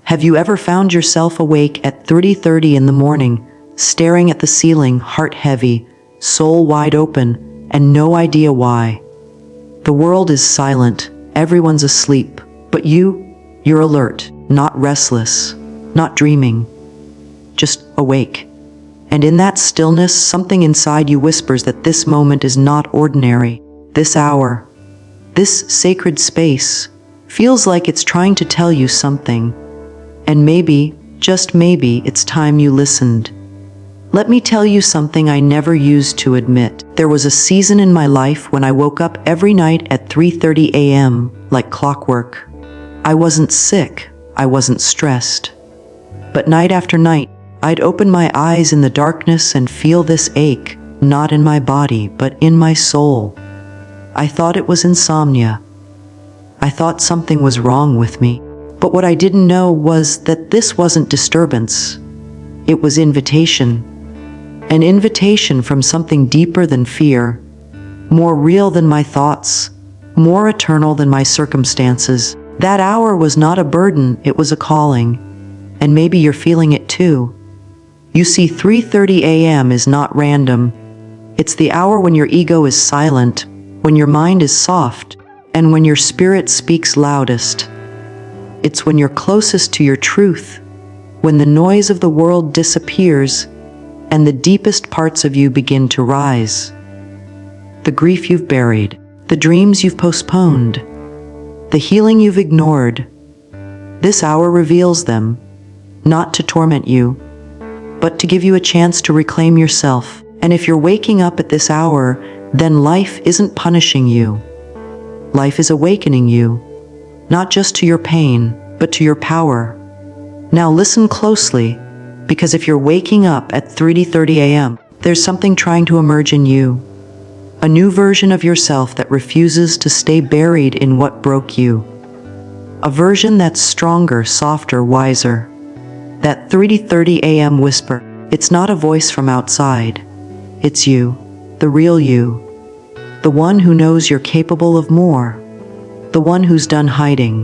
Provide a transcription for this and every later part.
Have you ever found yourself awake at 3:30 in the morning, staring at the ceiling, heart heavy, soul wide open, and no idea why? The world is silent, everyone's asleep, but you're alert, not restless, not dreaming, just awake. And in that stillness, something inside you whispers that this moment is not ordinary. This hour, this sacred space, feels like it's trying to tell you something. And maybe, just maybe, it's time you listened. Let me tell you something I never used to admit. There was a season in my life when I woke up every night at 3:30 a.m., like clockwork. I wasn't sick, I wasn't stressed. But night after night, I'd open my eyes in the darkness and feel this ache, not in my body, but in my soul. I thought it was insomnia. I thought something was wrong with me. But what I didn't know was that this wasn't disturbance. It was invitation. An invitation from something deeper than fear, more real than my thoughts, more eternal than my circumstances. That hour was not a burden, it was a calling. And maybe you're feeling it too. You see, 3:30 a.m. is not random. It's the hour when your ego is silent, when your mind is soft, and when your spirit speaks loudest. It's when you're closest to your truth, when the noise of the world disappears, and the deepest parts of you begin to rise. The grief you've buried, the dreams you've postponed, the healing you've ignored. This hour reveals them, not to torment you, but to give you a chance to reclaim yourself. And if you're waking up at this hour, then life isn't punishing you. Life is awakening you, not just to your pain, but to your power. Now listen closely, because if you're waking up at 3:30 a.m., there's something trying to emerge in you. A new version of yourself that refuses to stay buried in what broke you. A version that's stronger, softer, wiser. That 3:30 a.m. whisper, it's not a voice from outside. It's you, the real you. The one who knows you're capable of more. The one who's done hiding.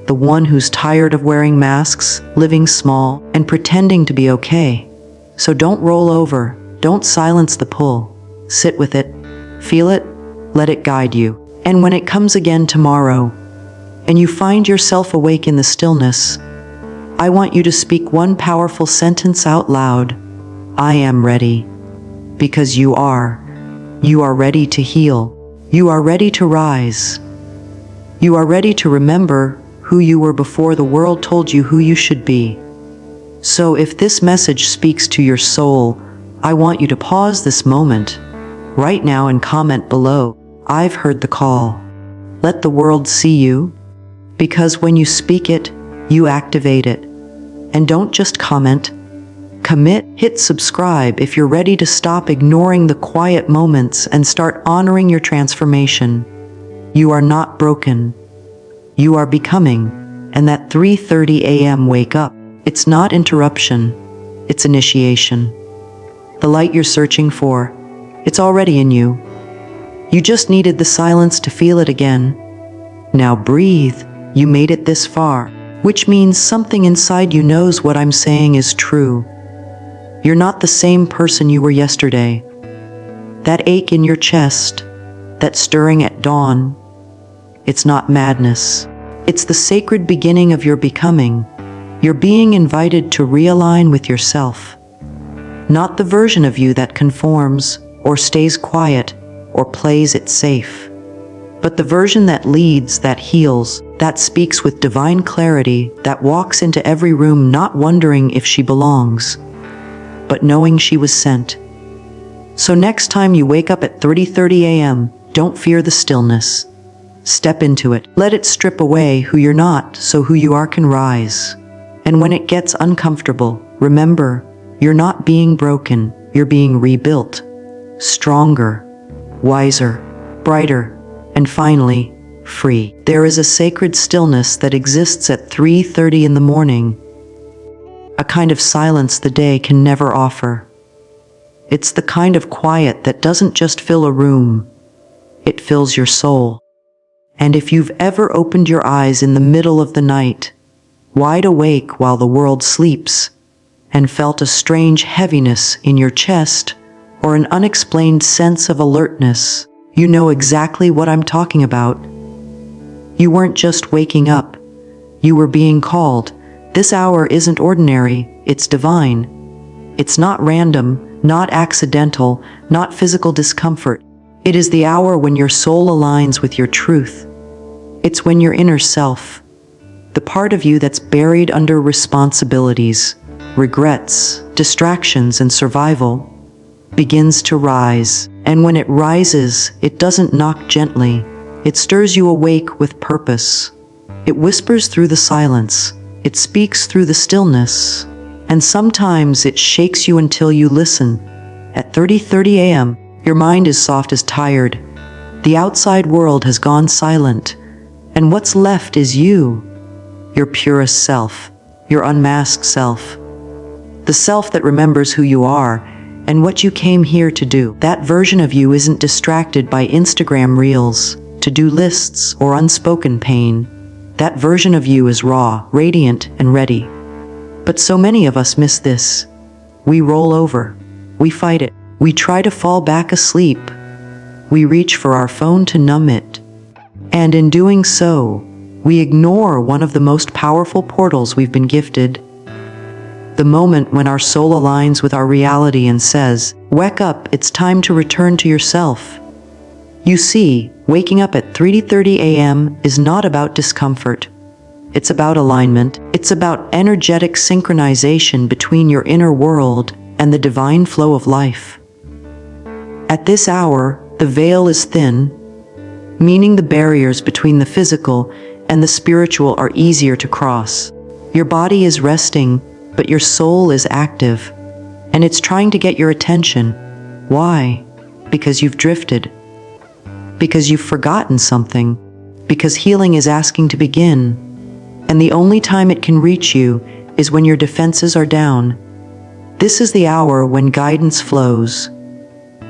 The one who's tired of wearing masks, living small, and pretending to be okay. So don't roll over, don't silence the pull. Sit with it, feel it, let it guide you. And when it comes again tomorrow, and you find yourself awake in the stillness, I want you to speak one powerful sentence out loud. I am ready. Because you are. You are ready to heal. You are ready to rise. You are ready to remember who you were before the world told you who you should be. So if this message speaks to your soul, I want you to pause this moment right now and comment below. I've heard the call. Let the world see you. Because when you speak it, you activate it. And don't just comment. Commit, hit subscribe if you're ready to stop ignoring the quiet moments and start honoring your transformation. You are not broken. You are becoming. And that 3:30 a.m. wake up, it's not interruption, it's initiation. The light you're searching for, it's already in you. You just needed the silence to feel it again. Now breathe. You made it this far, which means something inside you knows what I'm saying is true. You're not the same person you were yesterday. That ache in your chest, that stirring at dawn, it's not madness. It's the sacred beginning of your becoming. You're being invited to realign with yourself. Not the version of you that conforms, or stays quiet, or plays it safe, but the version that leads, that heals, that speaks with divine clarity, that walks into every room not wondering if she belongs, but knowing she was sent. So next time you wake up at 3:30 a.m., don't fear the stillness. Step into it. Let it strip away who you're not so who you are can rise. And when it gets uncomfortable, remember, you're not being broken, you're being rebuilt. Stronger, wiser, brighter, and finally, free. There is a sacred stillness that exists at 3:30 in the morning. A kind of silence the day can never offer. It's the kind of quiet that doesn't just fill a room, it fills your soul. And if you've ever opened your eyes in the middle of the night, wide awake while the world sleeps, and felt a strange heaviness in your chest or an unexplained sense of alertness, you know exactly what I'm talking about. You weren't just waking up. You were being called. This hour isn't ordinary, it's divine. It's not random, not accidental, not physical discomfort. It is the hour when your soul aligns with your truth. It's when your inner self, the part of you that's buried under responsibilities, regrets, distractions, and survival, begins to rise. And when it rises, it doesn't knock gently. It stirs you awake with purpose. It whispers through the silence. It speaks through the stillness. And sometimes it shakes you until you listen. At 30:30 a.m., your mind is soft as tired. The outside world has gone silent. And what's left is you, your purest self, your unmasked self. The self that remembers who you are and what you came here to do. That version of you isn't distracted by Instagram reels, to-do lists, or unspoken pain. That version of you is raw, radiant, and ready. But so many of us miss this. We roll over. We fight it. We try to fall back asleep. We reach for our phone to numb it. And in doing so, we ignore one of the most powerful portals we've been gifted. The moment when our soul aligns with our reality and says, "Wake up, it's time to return to yourself." You see, waking up at 3:30 a.m. is not about discomfort. It's about alignment. It's about energetic synchronization between your inner world and the divine flow of life. At this hour, the veil is thin, meaning the barriers between the physical and the spiritual are easier to cross. Your body is resting, but your soul is active, and it's trying to get your attention. Why? Because you've drifted. Because you've forgotten something. Because healing is asking to begin. And the only time it can reach you is when your defenses are down. This is the hour when guidance flows,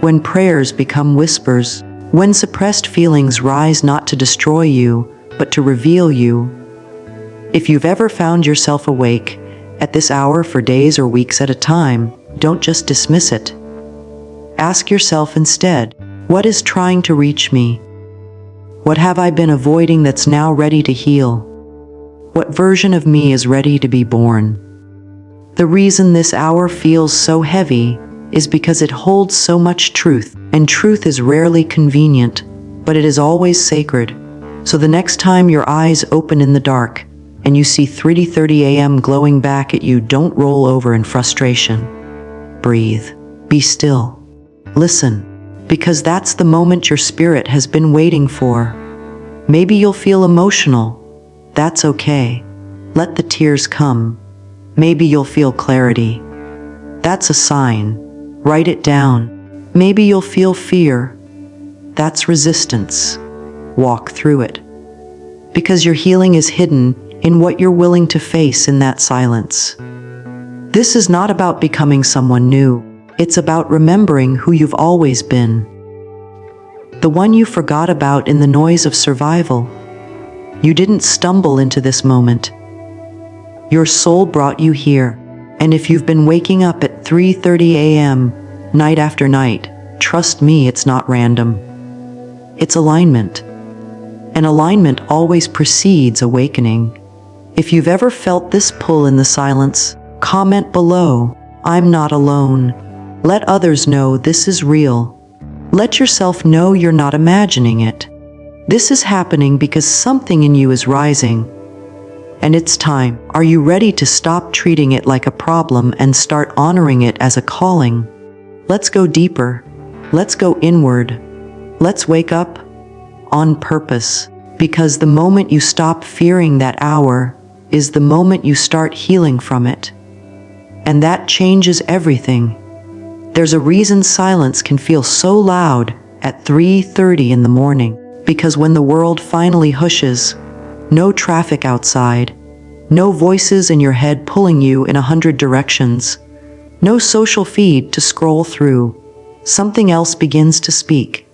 when prayers become whispers, when suppressed feelings rise not to destroy you, but to reveal you. If you've ever found yourself awake at this hour for days or weeks at a time, don't just dismiss it. Ask yourself instead, what is trying to reach me? What have I been avoiding that's now ready to heal? What version of me is ready to be born? The reason this hour feels so heavy is because it holds so much truth, and truth is rarely convenient, but it is always sacred. So the next time your eyes open in the dark and you see 3:30 a.m. glowing back at you, don't roll over in frustration. Breathe. Be still. Listen, because that's the moment your spirit has been waiting for. Maybe you'll feel emotional. That's okay. Let the tears come. Maybe you'll feel clarity. That's a sign. Write it down. Maybe you'll feel fear. That's resistance. Walk through it. Because your healing is hidden in what you're willing to face in that silence. This is not about becoming someone new. It's about remembering who you've always been. The one you forgot about in the noise of survival. You didn't stumble into this moment. Your soul brought you here. And if you've been waking up at 3:30 a.m., night after night, trust me, it's not random. It's alignment. And alignment always precedes awakening. If you've ever felt this pull in the silence, comment below. I'm not alone. Let others know this is real. Let yourself know you're not imagining it. This is happening because something in you is rising. And it's time. Are you ready to stop treating it like a problem and start honoring it as a calling? Let's go deeper. Let's go inward. Let's wake up on purpose. Because the moment you stop fearing that hour is the moment you start healing from it. And that changes everything. There's a reason silence can feel so loud at 3:30 in the morning. Because when the world finally hushes, no traffic outside, no voices in your head pulling you in 100 directions, no social feed to scroll through, something else begins to speak.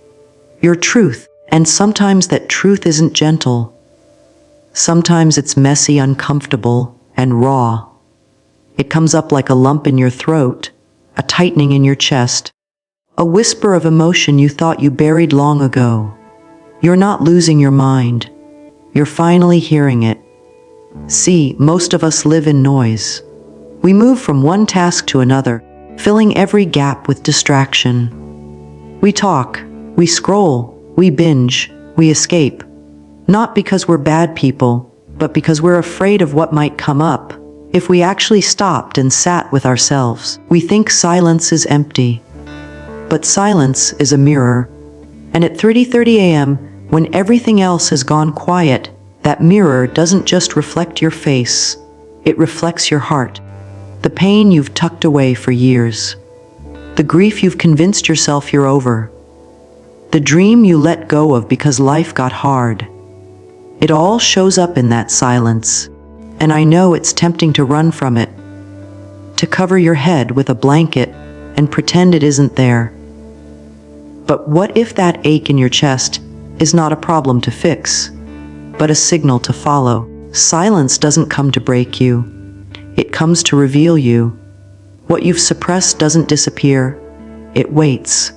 Your truth. And sometimes that truth isn't gentle. Sometimes it's messy, uncomfortable, and raw. It comes up like a lump in your throat, a tightening in your chest, a whisper of emotion you thought you buried long ago. You're not losing your mind. You're finally hearing it. See, most of us live in noise. We move from one task to another, filling every gap with distraction. We talk, we scroll, we binge, we escape. Not because we're bad people, but because we're afraid of what might come up if we actually stopped and sat with ourselves. We think silence is empty, but silence is a mirror. And at 3:30 a.m., when everything else has gone quiet, that mirror doesn't just reflect your face, it reflects your heart. The pain you've tucked away for years. The grief you've convinced yourself you're over. The dream you let go of because life got hard. It all shows up in that silence. And I know it's tempting to run from it, to cover your head with a blanket and pretend it isn't there. But what if that ache in your chest is not a problem to fix, but a signal to follow? Silence doesn't come to break you. It comes to reveal you. What you've suppressed doesn't disappear. It waits.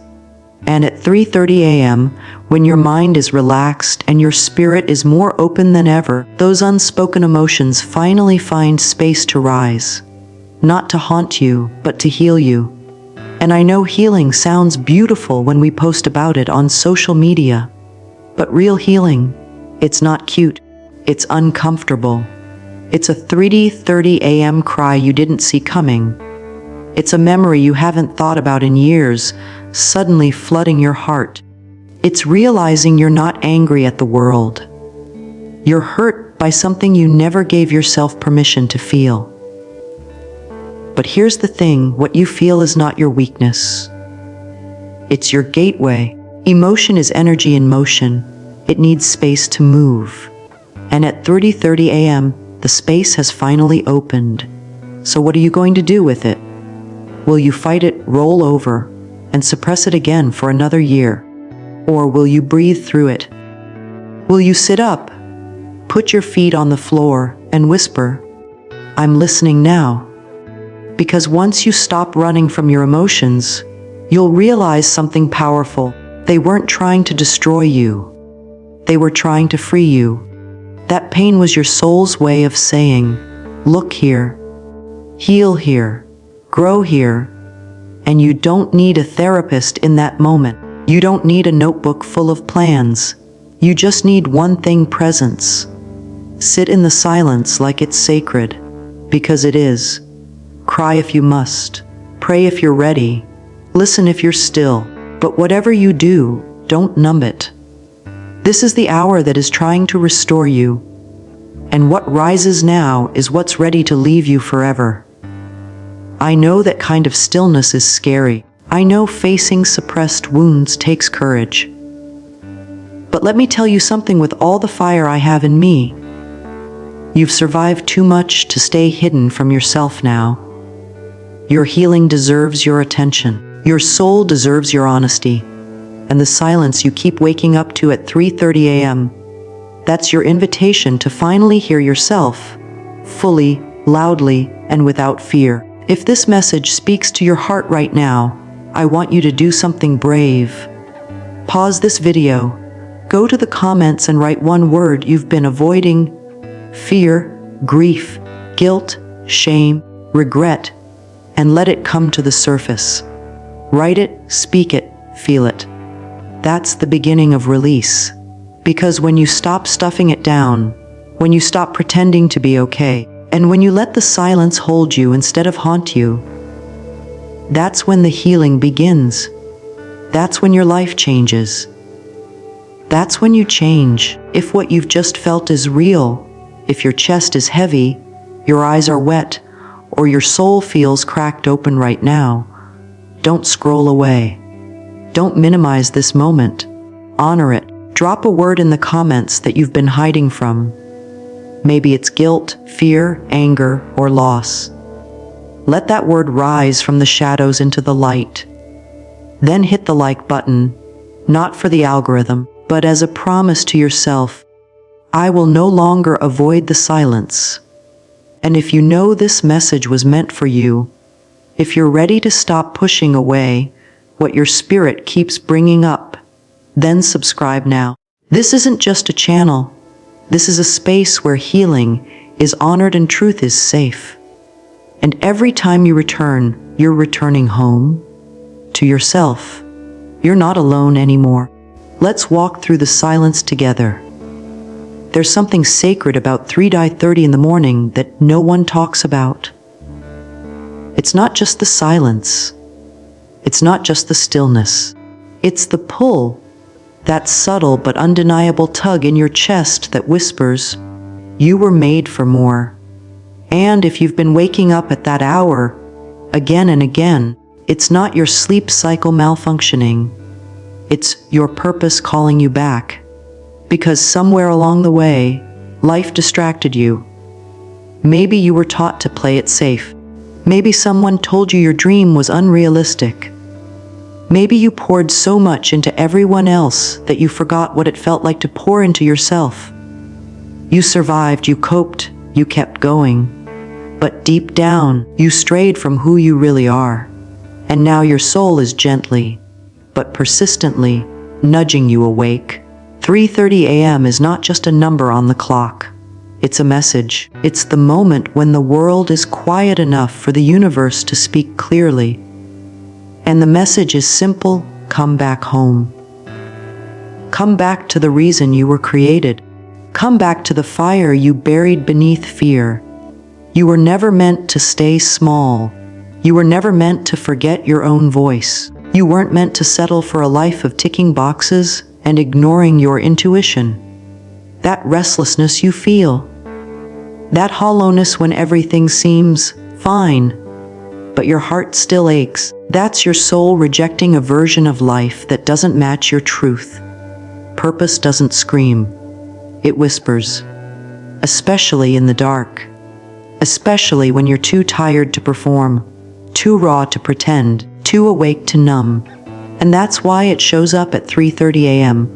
And at 3:30 a.m., when your mind is relaxed and your spirit is more open than ever, those unspoken emotions finally find space to rise. Not to haunt you, but to heal you. And I know healing sounds beautiful when we post about it on social media. But real healing, it's not cute. It's uncomfortable. It's a 3:30 a.m. cry you didn't see coming. It's a memory you haven't thought about in years, suddenly flooding your heart. It's realizing you're not angry at the world. You're hurt by something you never gave yourself permission to feel. But here's the thing, what you feel is not your weakness. It's your gateway. Emotion is energy in motion. It needs space to move. And at 3:30 a.m., the space has finally opened. So what are you going to do with it? Will you fight it, roll over, and suppress it again for another year? Or will you breathe through it? Will you sit up, put your feet on the floor, and whisper, "I'm listening now"? Because once you stop running from your emotions, you'll realize something powerful. They weren't trying to destroy you. They were trying to free you. That pain was your soul's way of saying, "Look here, heal here, grow here." And you don't need a therapist in that moment. You don't need a notebook full of plans. You just need one thing: presence. Sit in the silence like it's sacred, because it is. Cry if you must. Pray if you're ready. Listen if you're still. But whatever you do, don't numb it. This is the hour that is trying to restore you. And what rises now is what's ready to leave you forever. I know that kind of stillness is scary. I know facing suppressed wounds takes courage. But let me tell you something with all the fire I have in me. You've survived too much to stay hidden from yourself now. Your healing deserves your attention. Your soul deserves your honesty. And the silence you keep waking up to at 3:30 a.m., that's your invitation to finally hear yourself, fully, loudly, and without fear. If this message speaks to your heart right now, I want you to do something brave. Pause this video, go to the comments and write one word you've been avoiding: fear, grief, guilt, shame, regret, and let it come to the surface. Write it, speak it, feel it. That's the beginning of release. Because when you stop stuffing it down, when you stop pretending to be okay, and when you let the silence hold you instead of haunt you, that's when the healing begins. That's when your life changes. That's when you change. If what you've just felt is real, if your chest is heavy, your eyes are wet, or your soul feels cracked open right now, don't scroll away. Don't minimize this moment. Honor it. Drop a word in the comments that you've been hiding from. Maybe it's guilt, fear, anger, or loss. Let that word rise from the shadows into the light. Then hit the like button, not for the algorithm, but as a promise to yourself, I will no longer avoid the silence. And if you know this message was meant for you, if you're ready to stop pushing away what your spirit keeps bringing up, then subscribe now. This isn't just a channel. This is a space where healing is honored and truth is safe. And every time you return, you're returning home to yourself. You're not alone anymore. Let's walk through the silence together. There's something sacred about 3:30 in the morning that no one talks about. It's not just the silence. It's not just the stillness. It's the pull, that subtle but undeniable tug in your chest that whispers, you were made for more. And if you've been waking up at that hour, again and again, it's not your sleep cycle malfunctioning. It's your purpose calling you back. Because somewhere along the way, life distracted you. Maybe you were taught to play it safe. Maybe someone told you your dream was unrealistic. Maybe you poured so much into everyone else that you forgot what it felt like to pour into yourself. You survived, you coped, you kept going. But deep down, you strayed from who you really are. And now your soul is gently, but persistently, nudging you awake. 3:30 a.m. is not just a number on the clock. It's a message. It's the moment when the world is quiet enough for the universe to speak clearly. And the message is simple: come back home. Come back to the reason you were created. Come back to the fire you buried beneath fear. You were never meant to stay small. You were never meant to forget your own voice. You weren't meant to settle for a life of ticking boxes and ignoring your intuition. That restlessness you feel, that hollowness when everything seems fine, but your heart still aches, that's your soul rejecting a version of life that doesn't match your truth. Purpose doesn't scream, it whispers, especially in the dark, especially when you're too tired to perform, too raw to pretend, too awake to numb. And that's why it shows up at 3:30 a.m.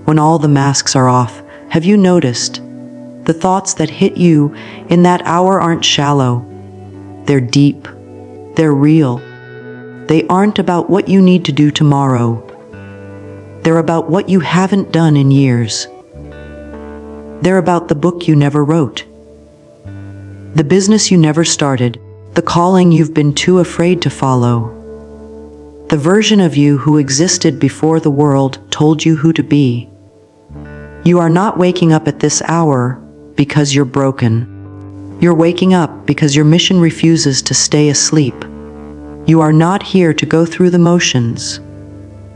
when all the masks are off. Have you noticed? The thoughts that hit you in that hour aren't shallow. They're deep. They're real. They aren't about what you need to do tomorrow. They're about what you haven't done in years. They're about the book you never wrote, the business you never started, the calling you've been too afraid to follow, the version of you who existed before the world told you who to be. You are not waking up at this hour because you're broken. You're waking up because your mission refuses to stay asleep. You are not here to go through the motions.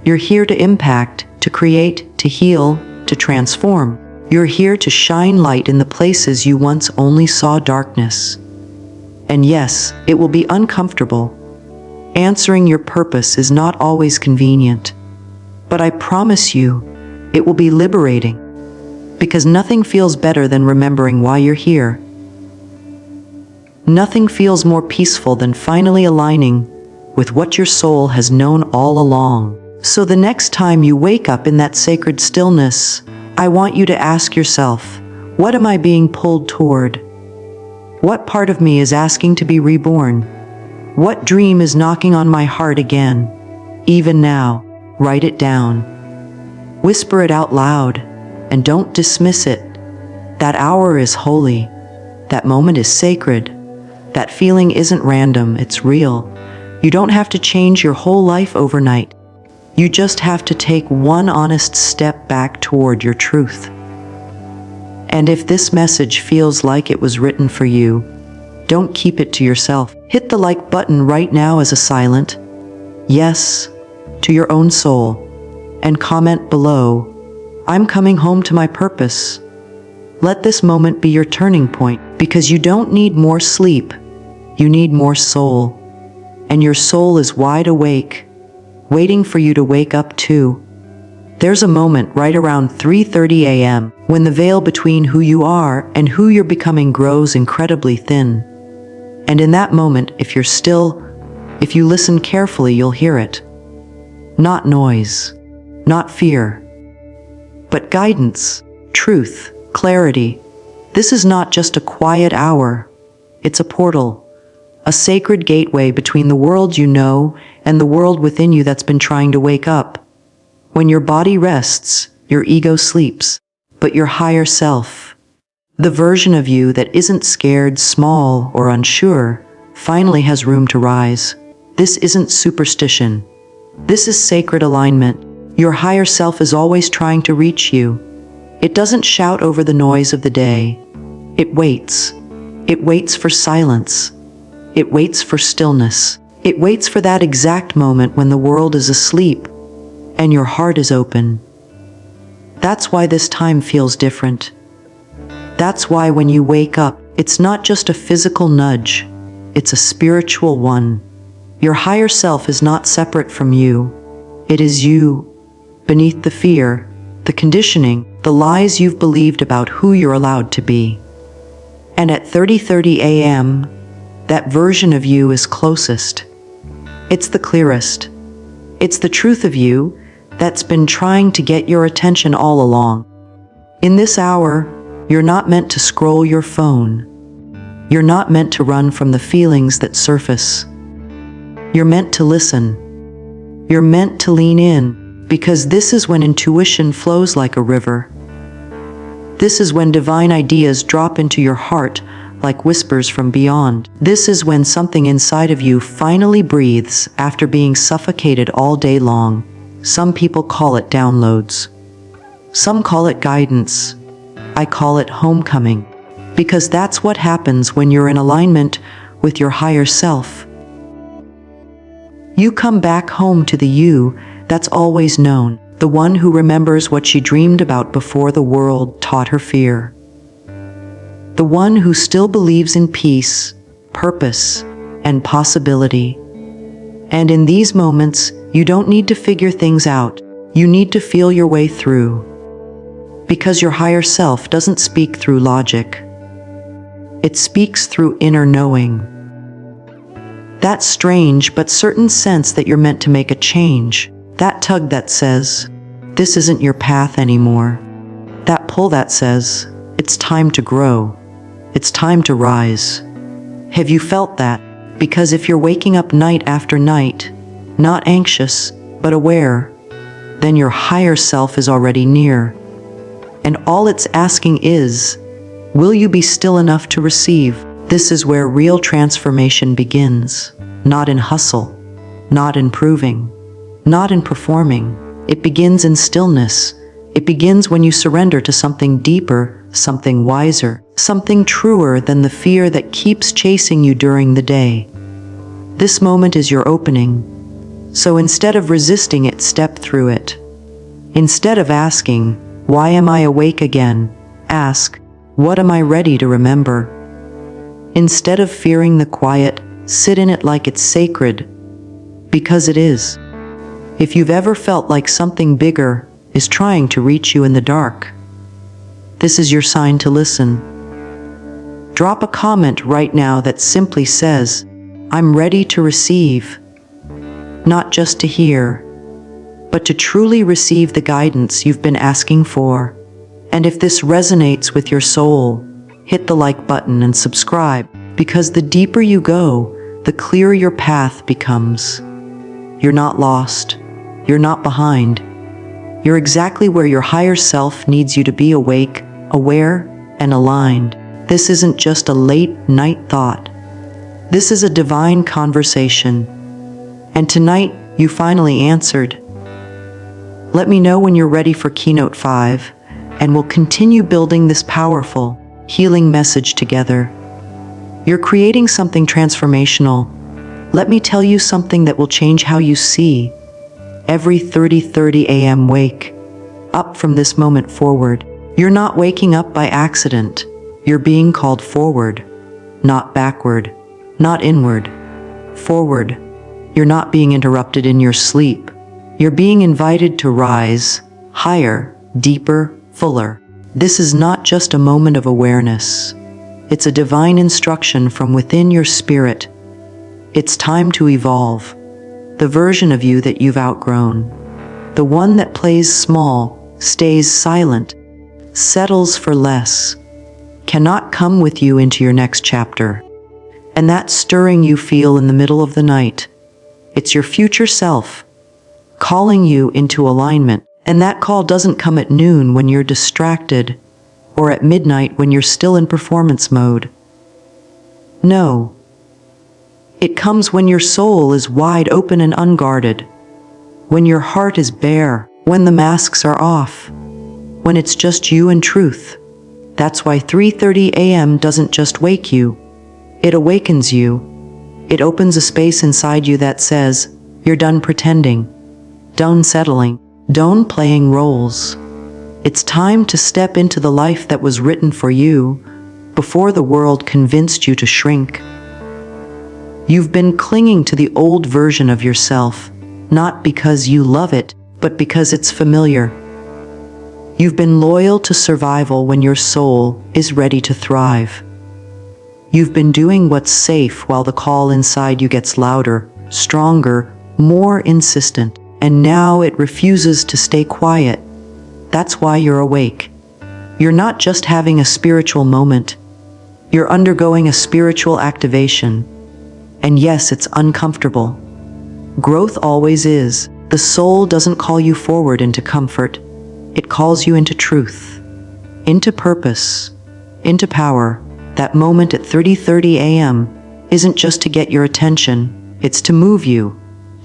You're here to impact, to create, to heal, to transform. You're here to shine light in the places you once only saw darkness. And yes, it will be uncomfortable. Answering your purpose is not always convenient. But I promise you, it will be liberating. Because nothing feels better than remembering why you're here. Nothing feels more peaceful than finally aligning with what your soul has known all along. So the next time you wake up in that sacred stillness, I want you to ask yourself, what am I being pulled toward? What part of me is asking to be reborn? What dream is knocking on my heart again? Even now, write it down. Whisper it out loud, and don't dismiss it. That hour is holy. That moment is sacred. That feeling isn't random, it's real. You don't have to change your whole life overnight. You just have to take one honest step back toward your truth. And if this message feels like it was written for you, don't keep it to yourself. Hit the like button right now as a silent yes to your own soul, and comment below, I'm coming home to my purpose. Let this moment be your turning point, because you don't need more sleep, you need more soul. And your soul is wide awake, waiting for you to wake up too. There's a moment right around 3:30 a.m. when the veil between who you are and who you're becoming grows incredibly thin. And in that moment, if you listen carefully, you'll hear it. Not noise, not fear, but guidance, truth, clarity. This is not just a quiet hour. It's a portal, a sacred gateway between the world you know and the world within you that's been trying to wake up. When your body rests, your ego sleeps, but your higher self, the version of you that isn't scared, small, or unsure, finally has room to rise. This isn't superstition. This is sacred alignment. Your higher self is always trying to reach you. It doesn't shout over the noise of the day. It waits. It waits for silence. It waits for stillness. It waits for that exact moment when the world is asleep and your heart is open. That's why this time feels different. That's why when you wake up, it's not just a physical nudge, it's a spiritual one. Your higher self is not separate from you. It is you, beneath the fear, the conditioning, the lies you've believed about who you're allowed to be. And at 30:30 a.m., that version of you is closest. It's the clearest. It's the truth of you that's been trying to get your attention all along. In this hour, you're not meant to scroll your phone. You're not meant to run from the feelings that surface. You're meant to listen. You're meant to lean in, because this is when intuition flows like a river. This is when divine ideas drop into your heart like whispers from beyond. This is when something inside of you finally breathes after being suffocated all day long. Some people call it downloads. Some call it guidance. I call it homecoming, because that's what happens when you're in alignment with your higher self. You come back home to the you that's always known, the one who remembers what she dreamed about before the world taught her fear. The one who still believes in peace, purpose, and possibility. And in these moments, you don't need to figure things out. You need to feel your way through. Because your higher self doesn't speak through logic. It speaks through inner knowing. That strange but certain sense that you're meant to make a change. That tug that says, this isn't your path anymore. That pull that says, it's time to grow. It's time to rise. Have you felt that? Because if you're waking up night after night, not anxious, but aware, then your higher self is already near. And all it's asking is, will you be still enough to receive? This is where real transformation begins. Not in hustle, not in proving, not in performing. It begins in stillness. It begins when you surrender to something deeper, something wiser, something truer than the fear that keeps chasing you during the day. This moment is your opening. So instead of resisting it, step through it. Instead of asking, why am I awake again? Ask, what am I ready to remember? Instead of fearing the quiet, sit in it like it's sacred, because it is. If you've ever felt like something bigger is trying to reach you in the dark, this is your sign to listen. Drop a comment right now that simply says, I'm ready to receive. Not just to hear, but to truly receive the guidance you've been asking for. And if this resonates with your soul, hit the like button and subscribe, because the deeper you go, the clearer your path becomes. You're not lost. You're not behind. You're exactly where your higher self needs you to be, awake, aware, and aligned. This isn't just a late night thought. This is a divine conversation. And tonight, you finally answered. Let me know when you're ready for Keynote 5, and we'll continue building this powerful, healing message together. You're creating something transformational. Let me tell you something that will change how you see. Every 30:30 a.m. wake up from this moment forward. You're not waking up by accident. You're being called forward, not backward, not inward. Forward. You're not being interrupted in your sleep. You're being invited to rise, higher, deeper, fuller. This is not just a moment of awareness. It's a divine instruction from within your spirit. It's time to evolve. The version of you that you've outgrown. The one that plays small, stays silent, settles for less, cannot come with you into your next chapter. And that stirring you feel in the middle of the night, it's your future self calling you into alignment. And that call doesn't come at noon when you're distracted, or at midnight when you're still in performance mode. No. It comes when your soul is wide open and unguarded, when your heart is bare, when the masks are off, when it's just you and truth. That's why 3:30 a.m. doesn't just wake you, it awakens you. It opens a space inside you that says, you're done pretending, done settling, done playing roles. It's time to step into the life that was written for you before the world convinced you to shrink. You've been clinging to the old version of yourself, not because you love it, but because it's familiar. You've been loyal to survival when your soul is ready to thrive. You've been doing what's safe while the call inside you gets louder, stronger, more insistent, and now it refuses to stay quiet. That's why you're awake. You're not just having a spiritual moment. You're undergoing a spiritual activation. And yes, it's uncomfortable. Growth always is. The soul doesn't call you forward into comfort. It calls you into truth, into purpose, into power. That moment at 3:30 a.m. isn't just to get your attention, it's to move you,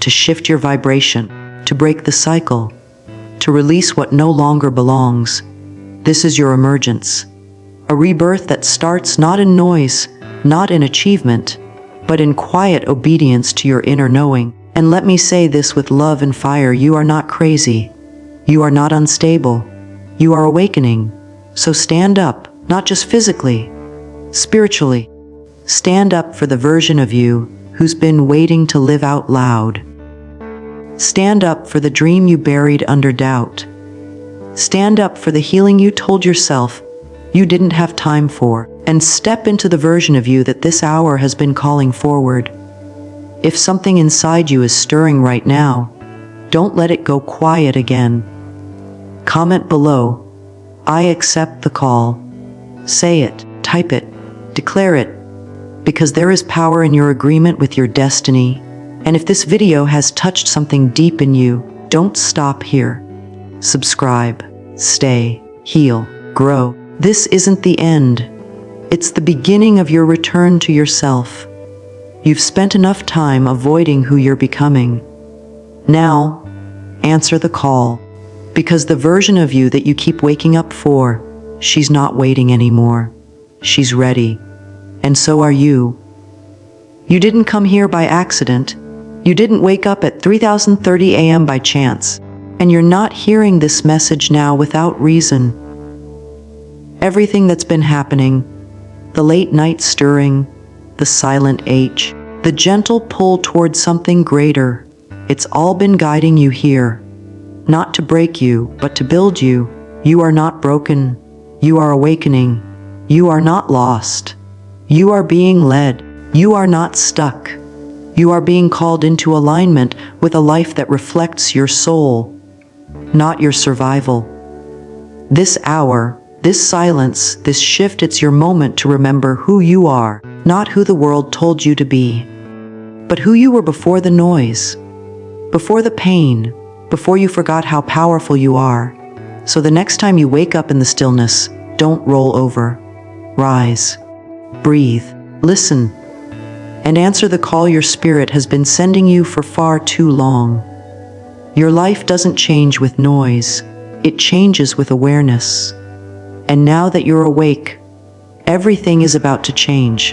to shift your vibration, to break the cycle, to release what no longer belongs. This is your emergence, a rebirth that starts not in noise, not in achievement, but in quiet obedience to your inner knowing. And let me say this with love and fire, you are not crazy. You are not unstable. You are awakening. So stand up, not just physically, spiritually. Stand up for the version of you who's been waiting to live out loud. Stand up for the dream you buried under doubt. Stand up for the healing you told yourself you didn't have time for. And step into the version of you that this hour has been calling forward. If something inside you is stirring right now, don't let it go quiet again. Comment below, I accept the call. Say it, type it, declare it, because there is power in your agreement with your destiny. And if this video has touched something deep in you, don't stop here. Subscribe, stay, heal, grow. This isn't the end. It's the beginning of your return to yourself. You've spent enough time avoiding who you're becoming. Now, answer the call, because the version of you that you keep waking up for, she's not waiting anymore. She's ready. And so are you. You didn't come here by accident. You didn't wake up at 3:30 a.m. by chance. And you're not hearing this message now without reason. Everything that's been happening, the late night stirring, the silent ache, the gentle pull towards something greater, it's all been guiding you here. Not to break you, but to build you. You are not broken. You are awakening. You are not lost. You are being led. You are not stuck. You are being called into alignment with a life that reflects your soul, not your survival. This hour, this silence, this shift, it's your moment to remember who you are, not who the world told you to be, but who you were before the noise, before the pain, before you forgot how powerful you are. So the next time you wake up in the stillness, don't roll over. Rise, breathe, listen, and answer the call your spirit has been sending you for far too long. Your life doesn't change with noise, it changes with awareness. And now that you're awake, everything is about to change.